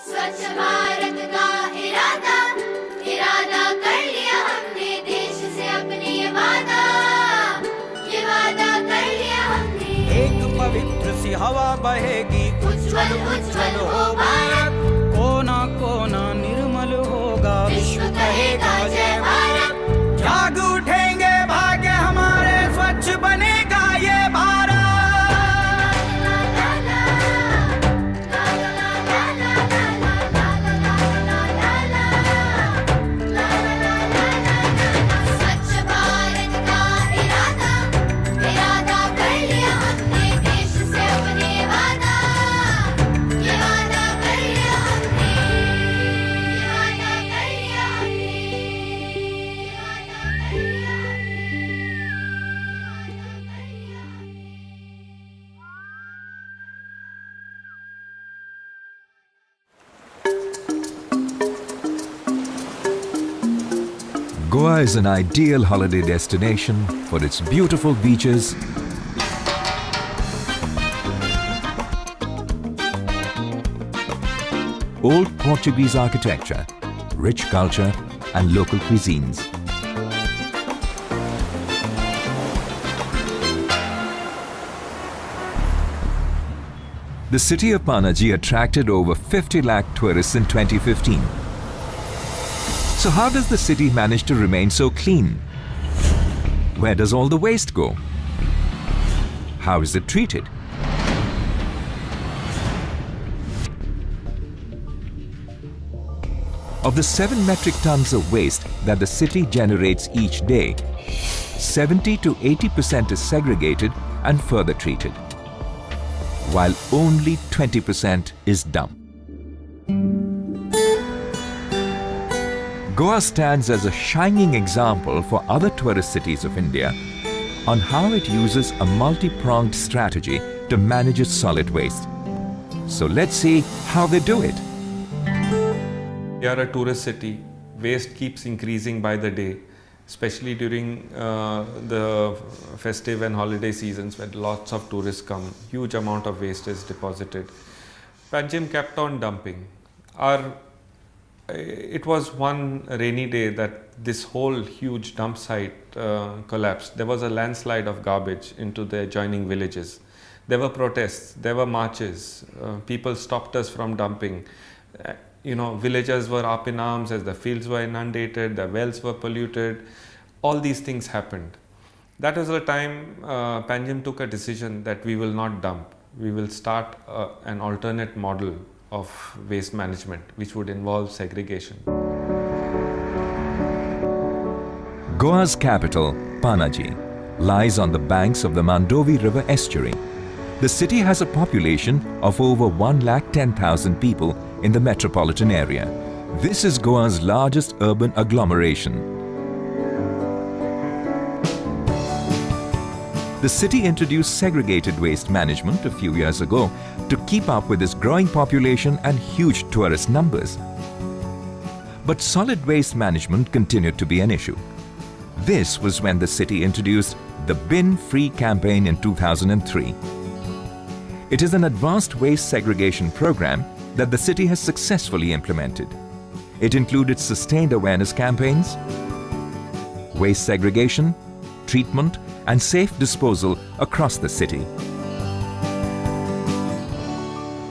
स्वच्छ भारत का इरादा इरादा कर लिया हमने देश से अपने ये वादा कर लिया हमने। एक पवित्र सी हवा बहेगी, उज्ज्वल उज्ज्वल हो भारत, कोना कोना निर्मल होगा, विश्व कहेगा जय भारत। जाग उठेंगे भाग्य हमारे, स्वच्छ बनेगा ये भारत। स्वच्छ भारत का इरादा इरादा कर लिया हमने देश से अपने वादा कर लिया हमने, वादा कर लिया Goa is an ideal holiday destination for its beautiful beaches, old Portuguese architecture, rich culture and local cuisines. The city of Panaji attracted over 50 lakh tourists in 2015. So how does the city manage to remain so clean? Where does all the waste go? How is it treated? Of the 7 metric tons of waste that the city generates each day, 70 to 80% is segregated and further treated, while only 20% is dumped. Goa stands as a shining example for other tourist cities of India on how it uses a multi-pronged strategy to manage its solid waste. So let's see how they do it. We are a tourist city. Waste keeps increasing by the day, especially during the festive and holiday seasons when lots of tourists come. Huge amount of waste is deposited. Panjim kept on dumping. It was one rainy day that this whole huge dump site collapsed. There was a landslide of garbage into the adjoining villages. There were protests, there were marches, people stopped us from dumping. Villagers were up in arms as the fields were inundated, the wells were polluted. All these things happened. That was the time Panjim took a decision that we will not dump. We will start an alternate model of waste management, which would involve segregation. Goa's capital, Panaji, lies on the banks of the Mandovi River estuary. The city has a population of over 110,000 people in the metropolitan area. This is Goa's largest urban agglomeration. The city introduced segregated waste management a few years ago to keep up with its growing population and huge tourist numbers. But solid waste management continued to be an issue. This was when the city introduced the Bin Free campaign in 2003. It is an advanced waste segregation program that the city has successfully implemented. It included sustained awareness campaigns, waste segregation, treatment, and safe disposal across the city.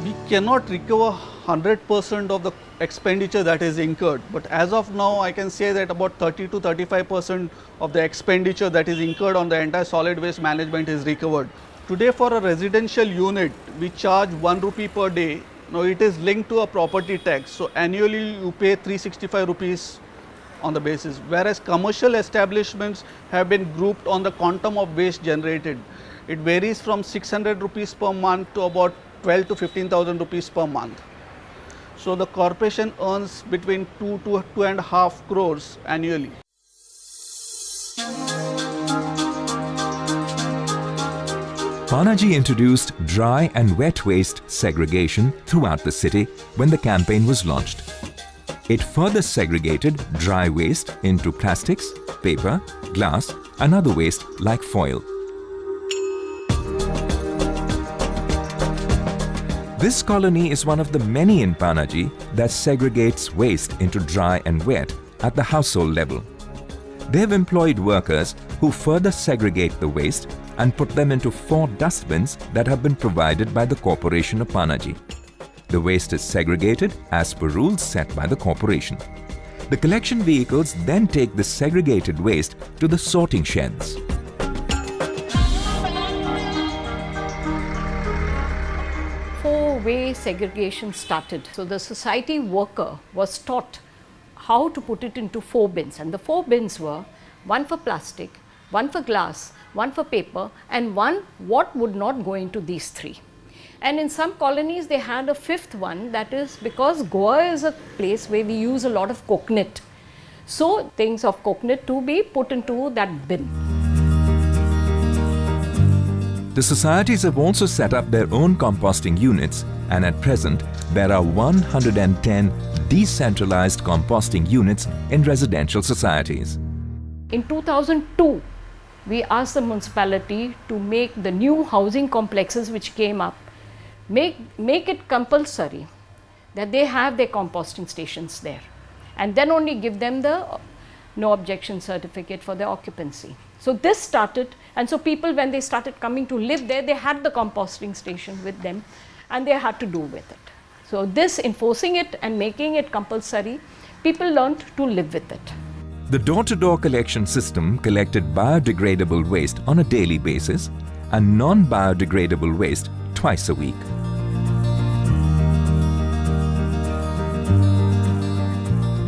We cannot recover 100% of the expenditure that is incurred, but as of now I can say that about 30 to 35% of the expenditure that is incurred on the entire solid waste management is recovered. Today for a residential unit we charge 1 rupee per day. Now it is linked to a property tax, so annually you pay 365 rupees on the basis, whereas commercial establishments have been grouped on the quantum of waste generated. It varies from 600 rupees per month to about 12 to 15,000 rupees per month. So the corporation earns between 2 to 2.5 crores annually. Panaji introduced dry and wet waste segregation throughout the city when the campaign was launched. It further segregated dry waste into plastics, paper, glass and other waste like foil. This colony is one of the many in Panaji that segregates waste into dry and wet at the household level. They have employed workers who further segregate the waste and put them into 4 dustbins that have been provided by the Corporation of Panaji. The waste is segregated as per rules set by the corporation. The collection vehicles then take the segregated waste to the sorting sheds. Way segregation started. So the society worker was taught how to put it into 4 bins, and the 4 bins were 1 for plastic, 1 for glass, 1 for paper, and 1 what would not go into these 3. And in some colonies they had a 5th one, that is because Goa is a place where we use a lot of coconut. So things of coconut to be put into that bin. The societies have also set up their own composting units, and at present there are 110 decentralized composting units in residential societies. In 2002, we asked the municipality to make the new housing complexes which came up, make it compulsory that they have their composting stations there, and then only give them the no objection certificate for their occupancy. So this started, and so people, when they started coming to live there, they had the composting station with them and they had to do with it. So this, enforcing it and making it compulsory, people learned to live with it. The door-to-door collection system collected biodegradable waste on a daily basis and non-biodegradable waste twice a week.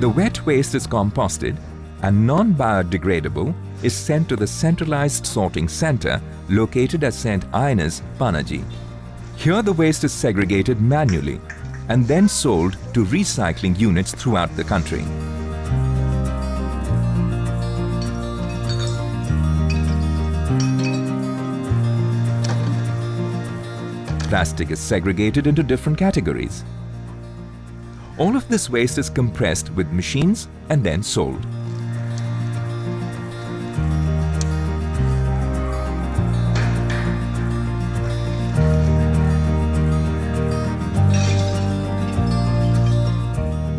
The wet waste is composted and non-biodegradable is sent to the centralized sorting center located at St. Ines, Panaji. Here the waste is segregated manually and then sold to recycling units throughout the country. Plastic is segregated into different categories. All of this waste is compressed with machines and then sold.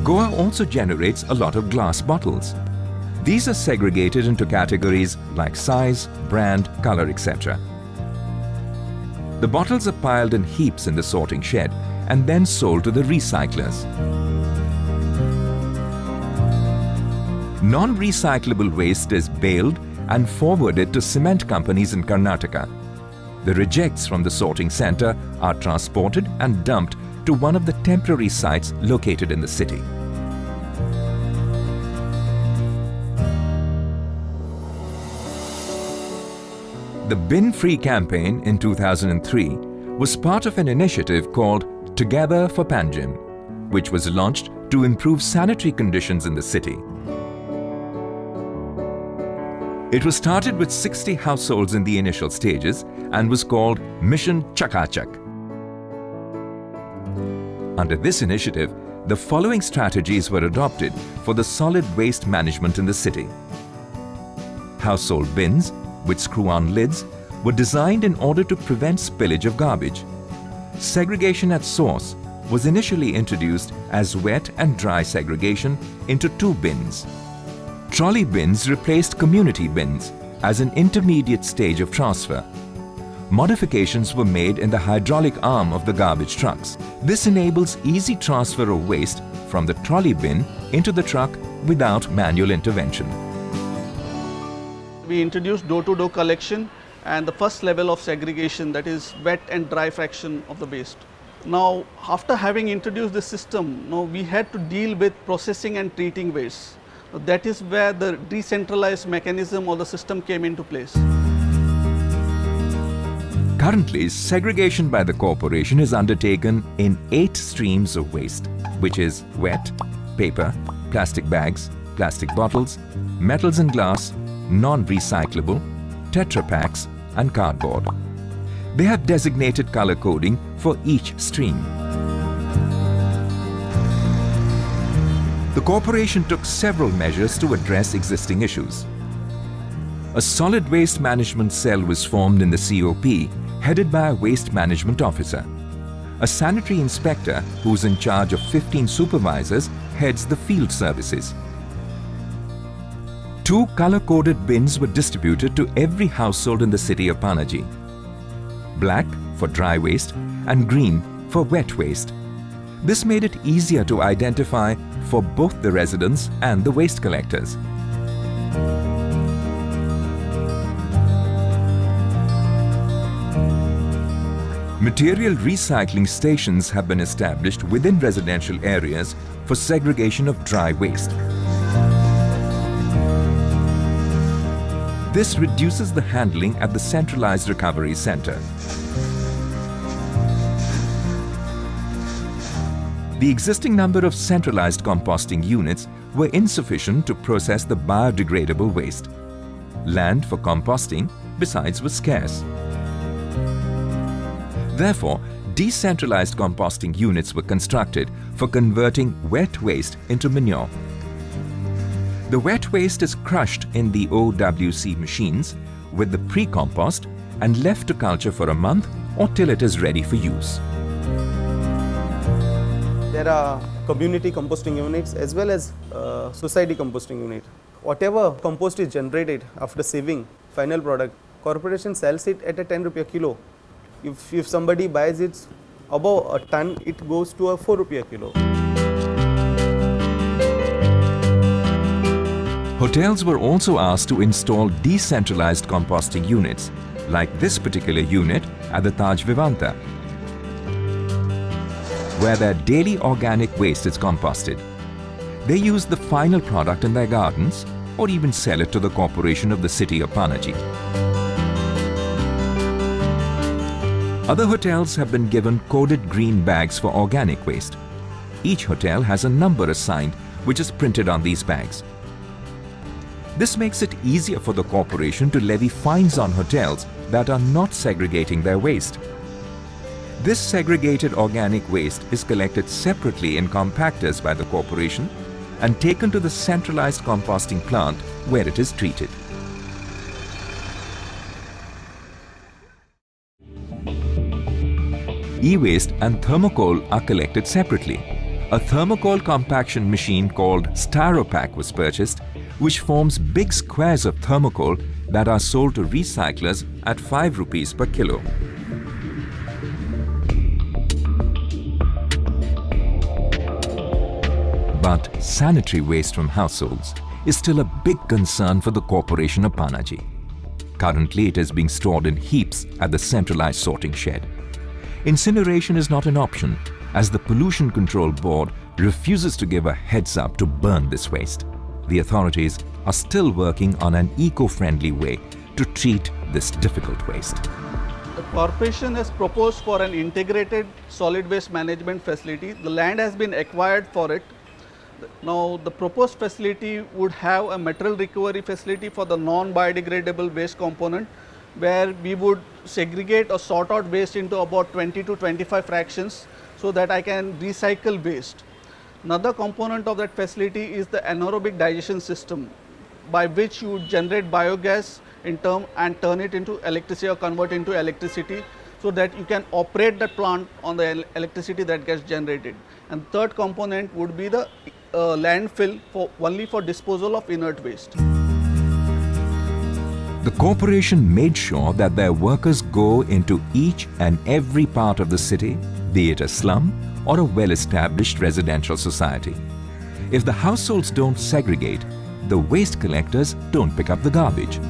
Goa also generates a lot of glass bottles. These are segregated into categories like size, brand, color, etc. The bottles are piled in heaps in the sorting shed and then sold to the recyclers. Non-recyclable waste is baled and forwarded to cement companies in Karnataka. The rejects from the sorting center are transported and dumped to one of the temporary sites located in the city. The Bin Free campaign in 2003 was part of an initiative called Together for Panjim, which was launched to improve sanitary conditions in the city. It was started with 60 households in the initial stages and was called Mission Chakachak. Under this initiative, the following strategies were adopted for the solid waste management in the city. Household bins with screw-on lids were designed in order to prevent spillage of garbage. Segregation at source was initially introduced as wet and dry segregation into 2 bins. Trolley bins replaced community bins as an intermediate stage of transfer. Modifications were made in the hydraulic arm of the garbage trucks. This enables easy transfer of waste from the trolley bin into the truck without manual intervention. We introduced door-to-door collection and the first level of segregation, that is wet and dry fraction of the waste. Now, after having introduced this system, now we had to deal with processing and treating waste. That is where the decentralized mechanism or the system came into place. Currently, segregation by the corporation is undertaken in 8 streams of waste, which is wet, paper, plastic bags, plastic bottles, metals and glass, non-recyclable, Tetra Paks and cardboard. They have designated color coding for each stream. The corporation took several measures to address existing issues. A solid waste management cell was formed in the COP, headed by a waste management officer. A sanitary inspector who's in charge of 15 supervisors heads the field services. 2 color-coded bins were distributed to every household in the city of Panaji. Black for dry waste and green for wet waste. This made it easier to identify for both the residents and the waste collectors. Material recycling stations have been established within residential areas for segregation of dry waste. This reduces the handling at the Centralized Recovery Center. The existing number of centralized composting units were insufficient to process the biodegradable waste. Land for composting, besides, was scarce. Therefore, decentralized composting units were constructed for converting wet waste into manure. The wet waste is crushed in the OWC machines with the pre-compost and left to culture for a month or till it is ready for use. There are community composting units as well as society composting unit. Whatever compost is generated after sieving, final product, corporation sells it at a 10 rupee a kilo. If somebody buys it above a ton, it goes to a 4 rupee a kilo. Hotels were also asked to install decentralized composting units, like this particular unit at the Taj Vivanta, where their daily organic waste is composted. They use the final product in their gardens or even sell it to the corporation of the city of Panaji. Other hotels have been given coded green bags for organic waste. Each hotel has a number assigned which is printed on these bags. This makes it easier for the corporation to levy fines on hotels that are not segregating their waste. This segregated organic waste is collected separately in compactors by the corporation and taken to the centralized composting plant where it is treated. E-waste and thermocol are collected separately. A thermocol compaction machine called Styropack was purchased, which forms big squares of thermocol that are sold to recyclers at 5 rupees per kilo. But sanitary waste from households is still a big concern for the corporation of Panaji. Currently, it is being stored in heaps at the centralized sorting shed. Incineration is not an option, as the Pollution Control Board refuses to give a heads up to burn this waste. The authorities are still working on an eco-friendly way to treat this difficult waste. The corporation has proposed for an integrated solid waste management facility. The land has been acquired for it. Now, the proposed facility would have a material recovery facility for the non-biodegradable waste component, where we would segregate or sort out waste into about 20 to 25 fractions so that I can recycle waste. Another component of that facility is the anaerobic digestion system, by which you would generate biogas and turn it into electricity or convert into electricity, so that you can operate the plant on the electricity that gets generated. And third component would be the landfill only for disposal of inert waste. The corporation made sure that their workers go into each and every part of the city, be it a slum or a well-established residential society. If the households don't segregate, the waste collectors don't pick up the garbage.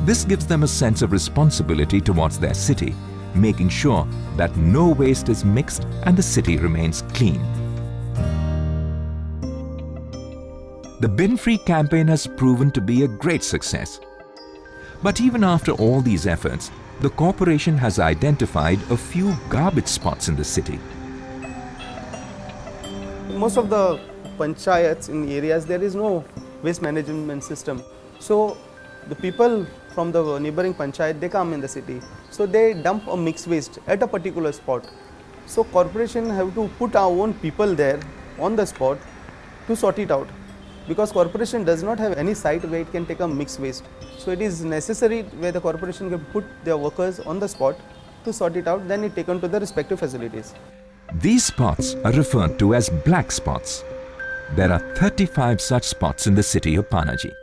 This gives them a sense of responsibility towards their city, making sure that no waste is mixed and the city remains clean. The bin-free campaign has proven to be a great success. But even after all these efforts, the corporation has identified a few garbage spots in the city. Most of the panchayats in areas, there is no waste management system. So the people from the neighboring panchayat, they come in the city. So they dump a mixed waste at a particular spot. So corporation have to put our own people there on the spot to sort it out, because corporation does not have any site where it can take a mixed waste. So it is necessary where the corporation can put their workers on the spot to sort it out, then it taken to the respective facilities. These spots are referred to as black spots. There are 35 such spots in the city of Panaji.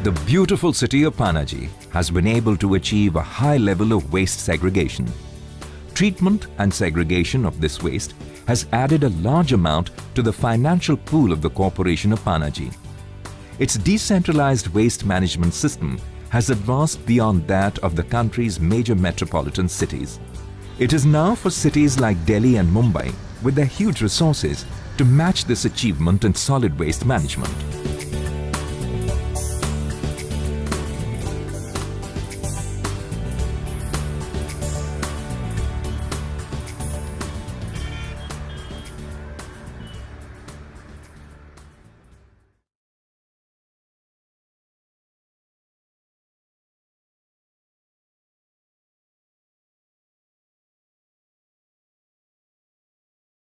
The beautiful city of Panaji has been able to achieve a high level of waste segregation. Treatment and segregation of this waste has added a large amount to the financial pool of the Corporation of Panaji. Its decentralized waste management system has advanced beyond that of the country's major metropolitan cities. It is now for cities like Delhi and Mumbai, with their huge resources, to match this achievement in solid waste management.